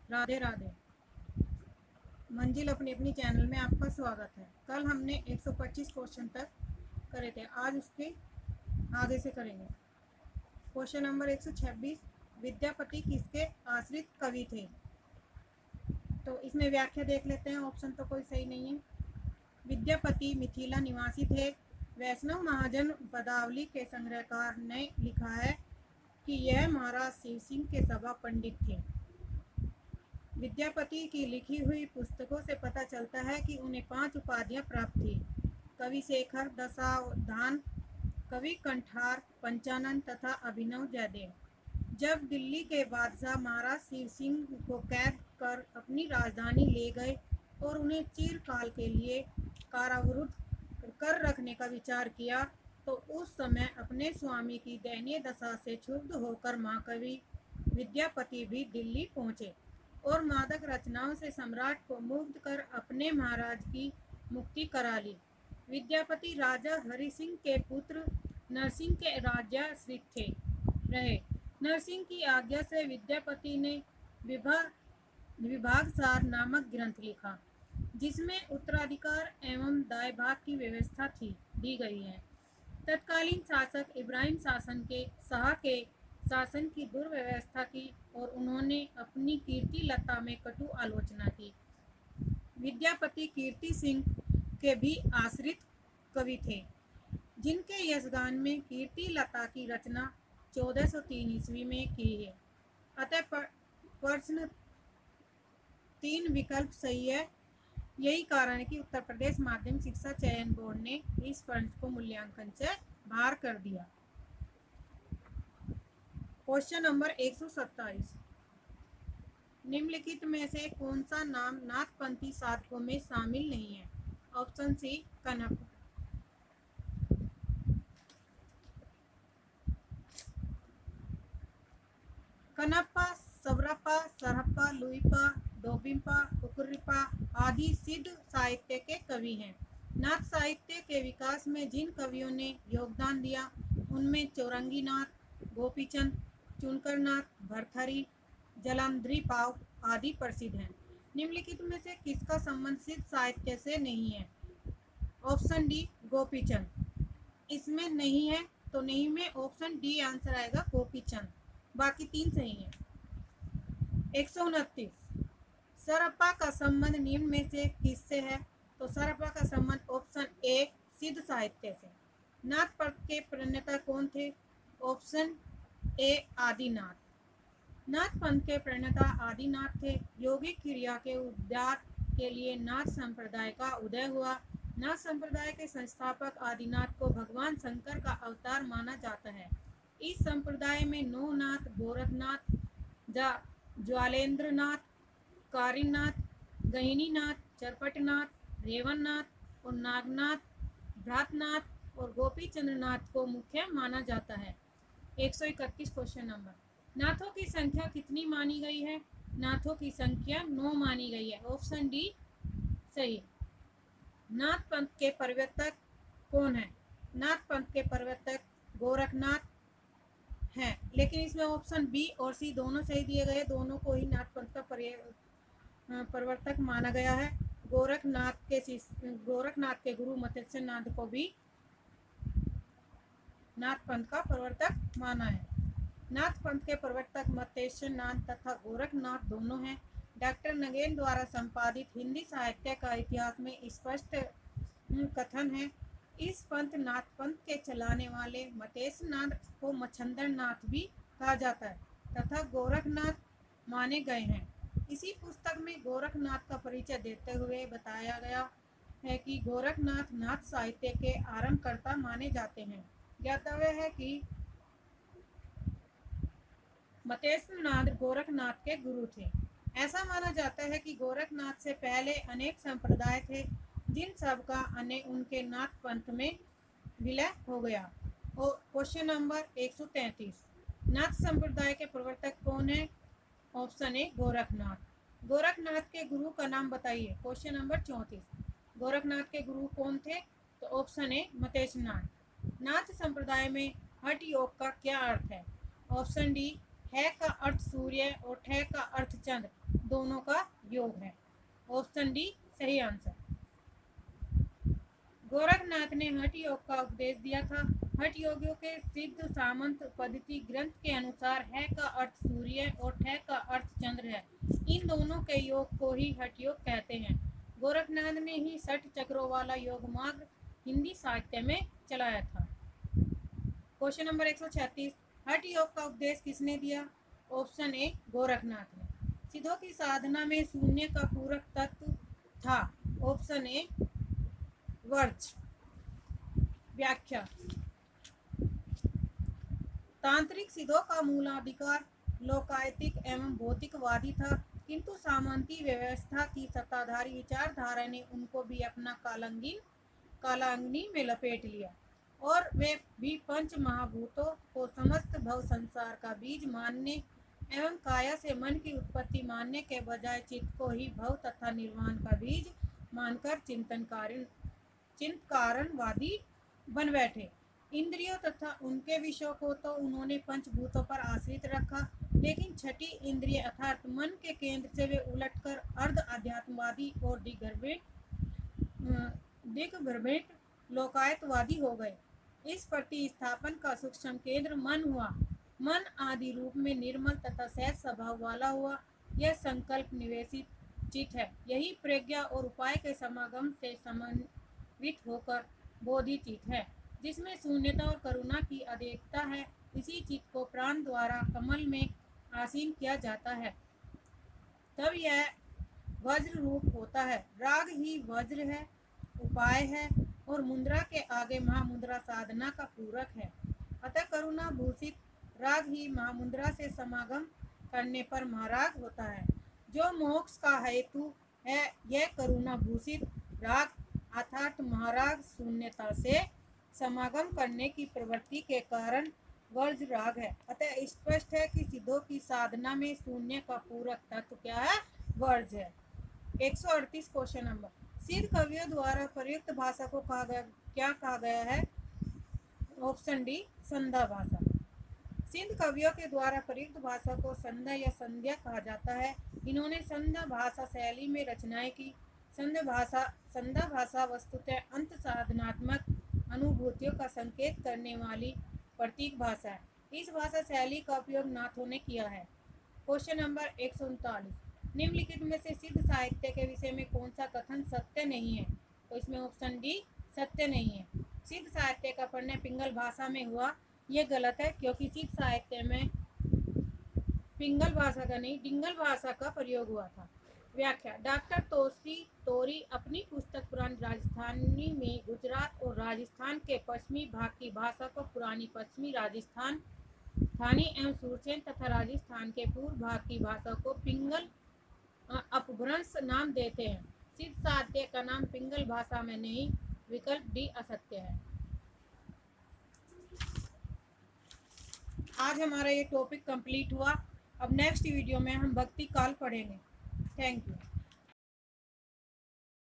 राधे राधे। मंजिल अपनी अपनी चैनल में आपका स्वागत है। कल हमने 125 क्वेश्चन तक करे थे, आज उसके आगे से करेंगे। क्वेश्चन नंबर 126, विद्यापति किसके आश्रित कवि थे? तो इसमें व्याख्या देख लेते हैं, ऑप्शन तो कोई सही नहीं है। विद्यापति मिथिला निवासी थे। वैष्णव महाजन पदावली के संग्रहकार ने लिखा है कि यह महाराज शिव सिंह के सभा पंडित थे। विद्यापति की लिखी हुई पुस्तकों से पता चलता है कि उन्हें 5 उपाधियां प्राप्त थी: कवि शेखर, दशावधान, कवि कंठार, पंचानन तथा अभिनव जयदेव। जब दिल्ली के बादशाह महाराज शिव सिंह को कैद कर अपनी राजधानी ले गए और उन्हें चिरकाल के लिए कारावरुद्ध कर रखने का विचार किया, तो उस समय अपने स्वामी की दयनीय दशा से क्षुब्ध होकर महाकवि विद्यापति भी दिल्ली पहुंचे और मादक रचनाओं से सम्राट को मुग्ध कर अपने महाराज की मुक्ति करा ली। विद्यापति राजा हरि सिंह के पुत्र नरसिंह के राज्याश्रित रहे। नरसिंह की आज्ञा से विद्यापति ने विभागसार नामक ग्रंथ लिखा, जिसमें उत्तराधिकार एवं दाय भाग की व्यवस्था दी गई है। तत्कालीन शासक इब्राहिम शाह के शासन की दुर्व्यवस्था की और उन्होंने अपनी कीर्ति लता में कटु आलोचना की। विद्यापति कीर्ति सिंह के भी आश्रित कवि थे, जिनके यशगान में कीर्ति लता की रचना 1403 ईस्वी में की है। अतः प्रश्न 3 विकल्प सही है। यही कारण है कि उत्तर प्रदेश माध्यमिक शिक्षा चयन बोर्ड ने इस प्रश्न को मूल्यांकन से बाहर कर दिया। क्वेश्चन नंबर 127, निम्नलिखित में से कौन सा नाम नाथपंथी साधकों में शामिल नहीं है? ऑप्शन सी कनप। कनप्पा, सबरप्पा, सरहप्पा, लुइपा, डोबिम्पा, कुकुरिप्पा आदि सिद्ध साहित्य के कवि हैं। नाथ साहित्य के विकास में जिन कवियों ने योगदान दिया उनमें चौरंगी नाथ, गोपीचंद, चुनकरनाथ, भरथरी, जलंधरी पाव आदि प्रसिद्ध हैं। निम्नलिखित में से किसका संबंध सिद्ध साहित्य से नहीं है? Option D Gopichand. इसमें नहीं है तो नहीं में ऑप्शन डी आंसर आएगा, गोपीचंद। बाकी 3 सही है। 129, सरहप्पा का संबंध निम्न में से किससे है? तो सरहप्पा का संबंध ऑप्शन ए सिद्ध साहित्य से। नाथ पंथ के प्रणेता कौन थे? Option A Adinath. नाथ पंथ के प्रणेता आदिनाथ थे। योगिक क्रिया के उद्धार के लिए नाथ संप्रदाय का उदय हुआ। नाथ संप्रदाय के संस्थापक आदिनाथ को भगवान शंकर का अवतार माना जाता है। इस संप्रदाय में 9 नाथ, गोरखनाथ, ज्वालेंद्रनाथ, कारीनाथ, गहिनीनाथ, चरपटनाथ, रेवननाथ और नागनाथ, भ्रातनाथ और गोपीचंद्रनाथ को मुख्य माना जाता है। 131 क्वेश्चन नंबर, नाथों की संख्या कितनी मानी गई है? नाथों की संख्या 9 मानी गई है। ऑप्शन डी सही। नाथ पंथ के प्रवर्तक कौन है? नाथ पंथ के प्रवर्तक गोरखनाथ हैं, लेकिन इसमें ऑप्शन बी और सी दोनों सही दिए गए। दोनों को ही नाथ पंथ का प्रवर्तक माना गया है। गोरखनाथ के गुरु मत्स्यनाथ को भी नाथ पंथ का प्रवर्तक माना है। नाथ पंथ के प्रवर्तक मत्स्यनाथ तथा गोरखनाथ दोनों हैं। डॉक्टर नगेन द्वारा संपादित हिंदी साहित्य का इतिहास में स्पष्ट कथन है। इस पंथ नाथ पंथ के चलाने वाले मत्स्यनाथ को मच्छंदरनाथ भी कहा जाता है तथा गोरखनाथ माने गए हैं। इसी पुस्तक में गोरखनाथ का परिचय देते हुए बताया गया है कि गोरखनाथ नाथ साहित्य के आरंभकर्ता माने जाते हैं। ज्ञातव्य है कि मत्स्यनाथ गोरखनाथ के गुरु थे। ऐसा माना जाता है कि गोरखनाथ से पहले अनेक संप्रदाय थे, जिन सब का उनके नाथ पंथ में विलय हो गया। और क्वेश्चन नंबर 133, नाथ संप्रदाय के प्रवर्तक कौन है? Option A Gorakhnath. गोरखनाथ के गुरु का नाम बताइए। क्वेश्चन नंबर 34, गोरखनाथ के गुरु कौन थे? तो ऑप्शन ए मत्स्यनाथ। नाथ संप्रदाय में हठ योग का क्या अर्थ है? ऑप्शन डी है का अर्थ सूर्य और ठे का अर्थ चंद्र दोनों का योग है। ऑप्शन डी सही आंसर। गोरखनाथ ने हठ योग का उपदेश दिया था। हठ योगियों के सिद्ध सामंत पद्धति ग्रंथ के अनुसार है का अर्थ सूर्य और ठे का अर्थ चंद्र है। इन दोनों के योग को ही हठ योग कहते हैं। गोरखनाथ ने ही 60 चक्रों वाला योग मार्ग हिंदी साहित्य में चलाया था। क्वेश्चन नंबर 136, हठ योग का उपदेश किसने दिया? ऑप्शन ए गोरखनाथ ने। सिद्धों की साधना में शून्य का पूरक तत्व था। Option A verge. व्याख्या, तांत्रिक सिद्धों का मूलाधिकार लोकायतिक एवं भौतिकवादी था, किंतु सामंती व्यवस्था की सत्ताधारी विचारधारा ने उनको भी अपना कालांगनी में लपेट लिया और वे भी पंच महाभूतों को समस्त भव संसार का बीज मानने एवं काया से मन की उत्पत्ति मानने के बजाय चित्त को ही भव तथा निर्वाण का बीज मानकर चिंतकारणवादी बन बैठे। इंद्रियों तथा उनके विषयों को तो उन्होंने पंचभूतों पर आश्रित रखा, लेकिन छठी इंद्रिय अर्थात मन के केंद्र से वे उलटकर अर्ध अध्यात्मवादी और दिग्भ्रमित लोकायतवादी हो गए। इस प्रतिस्थापन का सूक्ष्म केंद्र मन हुआ। मन आदि रूप में निर्मल तथा सहज स्वभाव वाला हुआ। यह संकल्प निवेशित चित्त है। यही प्रज्ञा और उपाय के समागम से समन्वित होकर बोधि चित्त है, जिसमें शून्यता और करुणा की अधेकता है। इसी चित्त को प्राण द्वारा कमल में आसीन किया जाता है, तब यह वज्र रूप होता है। राग ही वज्र है, उपाय है और मुद्रा के आगे महामुद्रा साधना का पूरक है। अतः करुणा भूषित राग ही महामुद्रा से समागम करने पर महाराग होता है। जो मोक्ष का हेतु है, यह करुणा भूषित राग अर्थात महाराग शून्यता से समागम करने की प्रवृत्ति के कारण वर्ज राग है। अतः स्पष्ट है कि सिद्धों की साधना में शून्य का पूरक तत्व क्या है? वर्ज है। 138 क्वेश्चन नंबर, सिद्ध कवियों द्वारा प्रयुक्त भाषा को क्या कहा गया है? ऑप्शन डी संध्या भाषा। सिंध कवियों के द्वारा प्रयुक्त भाषा को संध्या या संध्या कहा जाता है। इन्होंने संध्या भाषा शैली में रचनाएं की। संध्या भाषा वस्तुतः अंत साधनात्मक अनुभूतियों का संकेत करने वाली प्रतीक भाषा है। इस भाषा शैली का उपयोग नाथों ने किया है। क्वेश्चन नंबर 139, निम्नलिखित में से सिद्ध साहित्य के विषय में कौन सा कथन सत्य नहीं है? तो इसमें ऑप्शन डी सत्य नहीं है। सिद्ध साहित्य का पढ़ना पिंगल भाषा में हुआ, ये गलत है, क्योंकि सिद्ध साहित्य में पिंगल भाषा का नहीं डिंगल भाषा का प्रयोग हुआ था। व्याख्या, डॉक्टर तोसी तोरी अपनी पुस्तक पुरानी राजस्थानी में गुजरात और राजस्थान के पश्चिमी भाग की भाषा को पुरानी पश्चिमी राजस्थान थानी एवं सुरसेन तथा राजस्थान के पूर्व भाग की भाषा को पिंगल अपभ्रंश नाम देते हैं। सिद्ध साहित्य का नाम पिंगल भाषा में नहीं, विकल्प डी असत्य है। आज हमारा ये टॉपिक कंप्लीट हुआ। अब नेक्स्ट वीडियो में हम भक्ति काल पढ़ेंगे। Thank you.